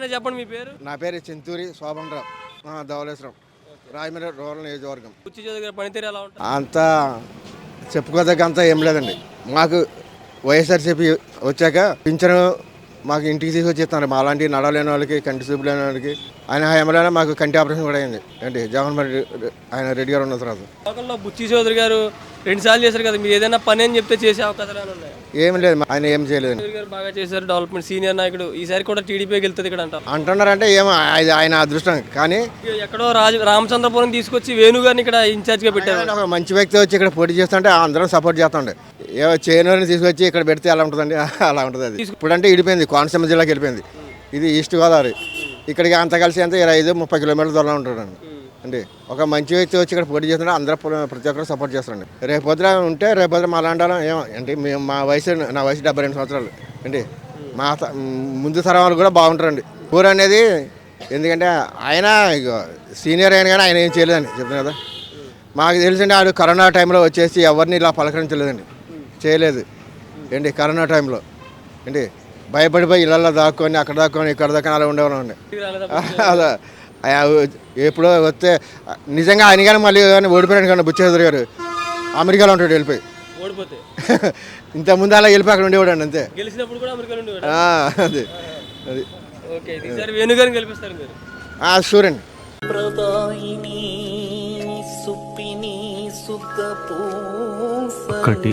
నమస్తే చెప్పండి మీ పేరు? నా పేరు చింతూరి శోభనరావు, ధవళేశ్వరం, రాయమండ్రి రూరల్ నియోజకవర్గం. బుచ్చి చౌదరి గారి పనితీరు ఎలా ఉంటుంది? అంతా చెప్పుకోదగ్గ అంతా ఏం లేదండి. మాకు వైఎస్ఆర్సీపీ వచ్చాక పింఛను మాకు ఇంటికి తీసుకొచ్చి ఇస్తున్నారు. మా అలాంటి నడలేని వాళ్ళకి, కంటి చూపు లేని వాళ్ళకి. ఆయన హయాంలోనే మాకు కంటి ఆపరేషన్ కూడా అయింది. ఏంటి జగన్మోహన్ రెడ్డి ఆయన రెడ్డి గారు ఉన్న తర్వాత. లోకల్లో బుచ్చి చౌదరి గారు 2 సార్లు చేశారు కదా, మీరు ఏదైనా పని అని చెప్తే చేసే అవకాశాలు ఉన్నాయి? ఏం లేదు, ఆయన ఏం చేయలేదు. చౌదరి గారు బాగా చేశారు, డెవలప్మెంట్ సీనియర్ నాయకుడు, ఈసారి కూడా టీడీపీకి వెళ్తుంది ఇక్కడ అంటున్నారంటే ఏమో ఆయన అదృష్టం. కానీ ఎక్కడో రామచంద్రపురం తీసుకొచ్చి వేణు గారిని ఇక్కడ ఇన్ఛార్జ్గా పెట్టారు. ఒక మంచి వ్యక్తి వచ్చి ఇక్కడ పోటీ చేస్తుంటే అందరం సపోర్ట్ చేస్తుండే. చేయనోని తీసుకొచ్చి ఇక్కడ పెడితే ఎలా ఉంటుందండి? అలా ఉంటుంది. అది ఇప్పుడంటే ఇడిపోయింది, కోనసీమ జిల్లాకి వెళ్ళిపోయింది. ఇది ఈస్ట్ గోదావరి. ఇక్కడికి అంత కలిసి అంతా 25-30 కిలోమీటర్ల దూరం ఉంటాడండి. అండి ఒక మంచి వ్యక్తి వచ్చి ఇక్కడ పోటీ చేస్తుంటే అందరూ ప్రతి ఒక్కరు సపోర్ట్ చేస్తారండి. రేపొద్దున ఉంటే రేపొద్దున మా లాంటి ఏమో ఏంటి మేము నా వయసు 72 సంవత్సరాలు అండి. మా ముందు తరం వాళ్ళు కూడా బాగుంటారండి. ఊరు అనేది ఎందుకంటే ఆయన సీనియర్ అయిన కానీ ఆయన ఏం చేయలేదండి, చెప్తాను కదా. మాకు తెలిసిండే ఆడు కరోనా టైంలో వచ్చేసి ఎవరిని ఇలా పలకరించలేదండి, చేయలేదు ఏంటి. కరోనా టైంలో ఏంటి భయపడిపోయి ఇళ్ళల్లో దాక్కొని అక్కడ దాక్కొని ఇక్కడ దాకా అలా ఉండేవాళ్ళం అండి. అదే ఎప్పుడో వస్తే నిజంగా ఆయన కానీ మళ్ళీ కానీ ఓడిపోయాడు కానీ బుచ్చి చౌదరి గారు అమెరికాలో ఉంటాడు వెళ్ళిపోయి. ఓడిపోతే ఇంతకుముందు అలా వెళ్ళిపోయి అక్కడ ఉండేవాడు అండి అంతే. గెలిచినప్పుడు కూడా అమెరికాలో ఉండేవాడు. అది అది ఓకే, ఈసారి వేణు గారిని గెలిపిస్తారు మీరు? షూర్ అండి. ఒకటి